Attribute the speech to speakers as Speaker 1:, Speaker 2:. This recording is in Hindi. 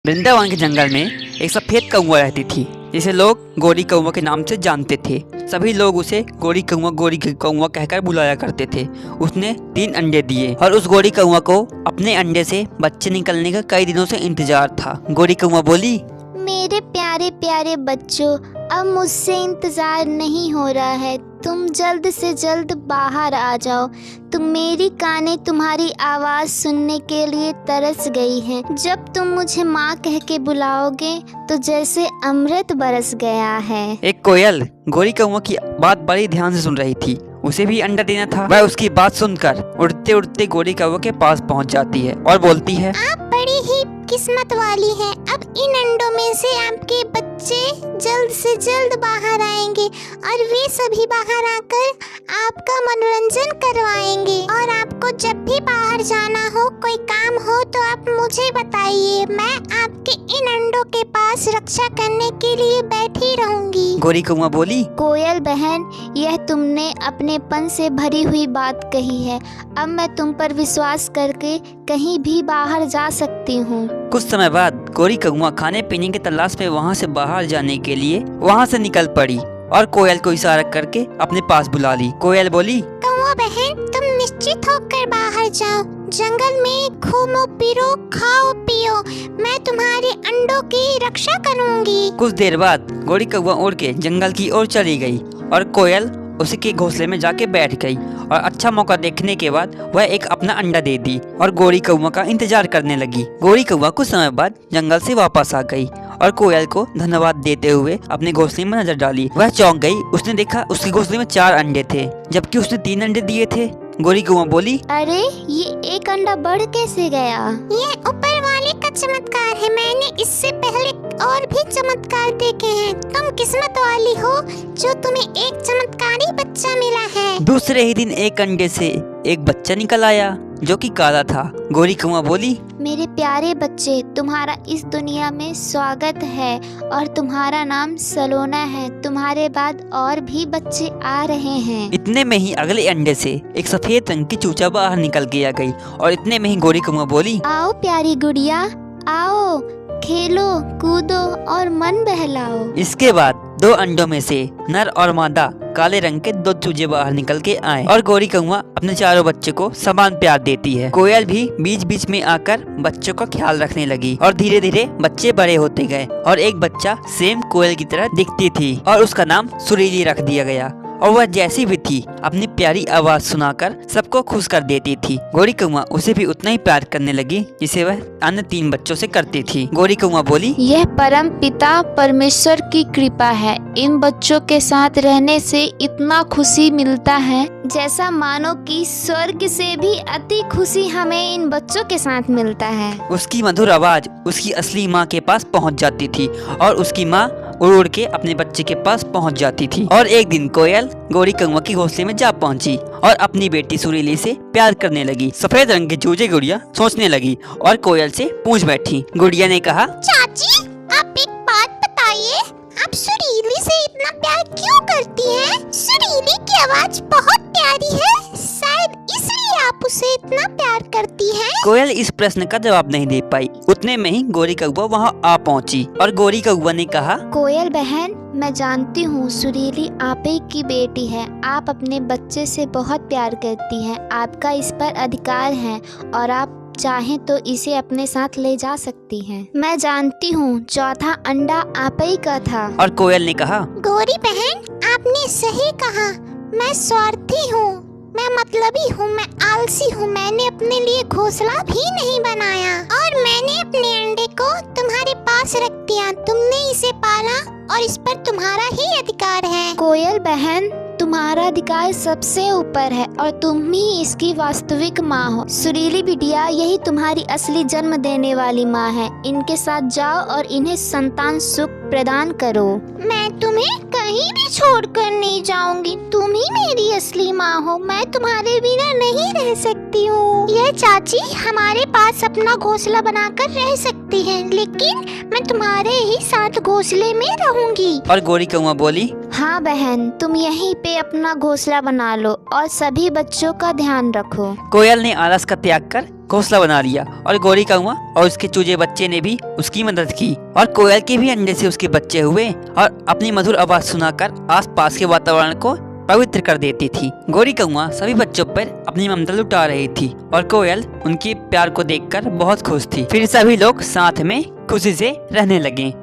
Speaker 1: वृंदावन के जंगल में एक सफेद कौवा रहती थी, जिसे लोग गोरी कौवा के नाम से जानते थे। सभी लोग उसे गोरी कौवा कहकर बुलाया करते थे। उसने 3 अंडे दिए और उस गोरी कौवा को अपने अंडे से बच्चे निकलने का कई दिनों से इंतजार था। गोरी कौवा बोली,
Speaker 2: मेरे प्यारे प्यारे बच्चों, अब मुझसे इंतजार नहीं हो रहा है। तुम जल्द से जल्द बाहर आ जाओ। मेरी कानें तुम्हारी आवाज़ सुनने के लिए तरस गई हैं। जब तुम मुझे माँ कह के बुलाओगे तो जैसे अमृत बरस गया है।
Speaker 1: एक कोयल गोरी कौवा की बात बड़ी ध्यान से सुन रही थी। उसे भी अंडा देना था। वह उसकी बात सुनकर उड़ते उड़ते गोरी कौवा के पास पहुंच जाती है और बोलती है,
Speaker 2: आप बड़ी ही किस्मत वाली हैं। अब इन अंडों में से आपके बच्चे जल्द से जल्द बाहर आएंगे और वे सभी बाहर आकर आपका मनोरंजन करवाएंगे। और आपको जब भी बाहर जाना हो, कोई काम हो, तो आप मुझे बताइए। मैं आपके इन अंडों के पास रक्षा करने के लिए बैठी रहूंगी।
Speaker 1: गोरी कौवा बोली,
Speaker 2: कोयल बहन, यह तुमने अपनेपन से भरी हुई बात कही है। अब मैं तुम पर विश्वास करके कहीं भी बाहर जा सकती हूँ।
Speaker 1: कुछ समय बाद गोरी कौवा खाने पीने की तलाश में वहाँ से बाहर जाने के लिए वहाँ से निकल पड़ी और कोयल को इशारा करके अपने पास बुला ली। कोयल बोली,
Speaker 2: कौवा बहन, तुम निश्चित होकर बाहर जाओ। जंगल में घूमो फिरो, खाओ पियो। मैं तुम्हारे अंडों की रक्षा करूंगी।
Speaker 1: कुछ देर बाद गोरी कौवा उड़ के जंगल की ओर चली गई और कोयल उसी के घोंसले में जाके बैठ गई और अच्छा मौका देखने के बाद वह एक अपना अंडा दे दी और गोरी कौवा का इंतजार करने लगी। गोरी कौवा कुछ समय बाद जंगल से वापस आ गई और कोयल को धन्यवाद देते हुए अपने घोंसले में नजर डाली। वह चौंक गई। उसने देखा उसके घोंसले में 4 अंडे थे, जबकि उसने 3 अंडे दिए थे। गोरी कौवा बोली,
Speaker 2: अरे ये एक अंडा बढ़ कैसे गया? ये ऊपर वाले का चमत्कार है। मैंने इससे पहले और भी चमत्कार देखे हैं। तुम किस्मत वाली हो जो तुम्हें एक चमत्कारी बच्चा मिला है।
Speaker 1: दूसरे ही दिन एक अंडे से एक बच्चा निकल आया जो कि काला था। गोरी कौवा बोली,
Speaker 2: मेरे प्यारे बच्चे, तुम्हारा इस दुनिया में स्वागत है और तुम्हारा नाम सलोना है। तुम्हारे बाद और भी बच्चे आ रहे हैं।
Speaker 1: इतने में ही अगले अंडे से एक सफेद रंग की चूचा बाहर निकल के आ गई और इतने में ही गोरी कौवा बोली,
Speaker 2: आओ प्यारी गुड़िया, आओ खेलो कूदो और मन बहलाओ।
Speaker 1: इसके बाद 2 अंडों में से नर और मादा काले रंग के 2 चूजे बाहर निकल के आए और गोरी कौवा अपने चारों बच्चों को समान प्यार देती है। कोयल भी बीच बीच में आकर बच्चों का ख्याल रखने लगी और धीरे धीरे बच्चे बड़े होते गए और एक बच्चा सेम कोयल की तरह दिखती थी और उसका नाम सुरीली रख दिया गया और वह जैसी भी थी अपनी प्यारी आवाज सुनाकर सबको खुश कर देती थी। गोरी कौवा उसे भी उतना ही प्यार करने लगी जिसे वह अन्य 3 बच्चों से करती थी। गोरी कौवा बोली,
Speaker 2: यह परम पिता परमेश्वर की कृपा है। इन बच्चों के साथ रहने से इतना खुशी मिलता है जैसा मानो कि स्वर्ग से भी अति खुशी हमें इन बच्चों के साथ मिलता है।
Speaker 1: उसकी मधुर आवाज उसकी असली माँ के पास पहुँच जाती थी और उसकी माँ उड़ उड़ के अपने बच्चे के पास पहुंच जाती थी। और एक दिन कोयल गोरी कौवा की घोंसले में जा पहुंची और अपनी बेटी सुरीली से प्यार करने लगी। सफेद रंग के चूजे गुड़िया सोचने लगी और कोयल से पूछ बैठी। गुड़िया ने कहा,
Speaker 2: चाची, आप एक बात बताइए, आप सुरीली से इतना प्यार क्यों करती हैं? सुरीली की आवाज बहुत प्यारी है, शायद इसलिए आप उसे इतना प्यार करती हैं।
Speaker 1: कोयल इस प्रश्न का जवाब नहीं दे पाई। उतने में ही गोरी कौवा वहाँ आ पहुँची और गोरी कौवा ने कहा,
Speaker 2: कोयल बहन, मैं जानती हूँ सुरीली आप ही की बेटी है। आप अपने बच्चे से बहुत प्यार करती हैं। आपका इस पर अधिकार है और आप चाहें तो इसे अपने साथ ले जा सकती हैं। मैं जानती हूँ 4था अंडा आप ही का था।
Speaker 1: और कोयल ने कहा,
Speaker 2: गोरी बहन, आपने सही कहा। मैं स्वार्थी हूँ, मैं मतलबी हूँ, मैं आलसी हूँ। मैंने अपने लिए घोंसला भी नहीं बनाया और मैंने अपने अंडे को तुम्हारे पास रख दिया। तुमने इसे पाला और इस पर तुम्हारा ही अधिकार है। कोयल बहन, तुम्हारा अधिकार सबसे ऊपर है और तुम ही इसकी वास्तविक माँ हो। सुरीली बिटिया यही तुम्हारी असली जन्म देने वाली माँ है। इनके साथ जाओ और इन्हें संतान सुख प्रदान करो। मैं तुम्हें कहीं भी छोड़कर नहीं जाऊंगी। तुम ही मेरी असली माँ हो। मैं तुम्हारे बिना नहीं रह सकती हूँ। यह चाची हमारे पास अपना घोंसला बनाकर रह सकती है, लेकिन मैं तुम्हारे ही साथ घोंसले में रहूंगी।
Speaker 1: और गोरी कौवा बोली,
Speaker 2: हाँ बहन, तुम यहीं पे अपना घोंसला बना लो और सभी बच्चों का ध्यान रखो।
Speaker 1: कोयल ने आलस का त्याग कर घोंसला बना लिया और गोरी कौवा और उसके चूजे बच्चे ने भी उसकी मदद की और कोयल के भी अंडे से उसके बच्चे हुए और अपनी मधुर आवाज सुनाकर आसपास के वातावरण को पवित्र कर देती थी। गोरी कौवा सभी बच्चों पर अपनी ममता लुटा रही थी और कोयल उनके प्यार को देखकर बहुत खुश थी। फिर सभी लोग साथ में खुशी से रहने लगे।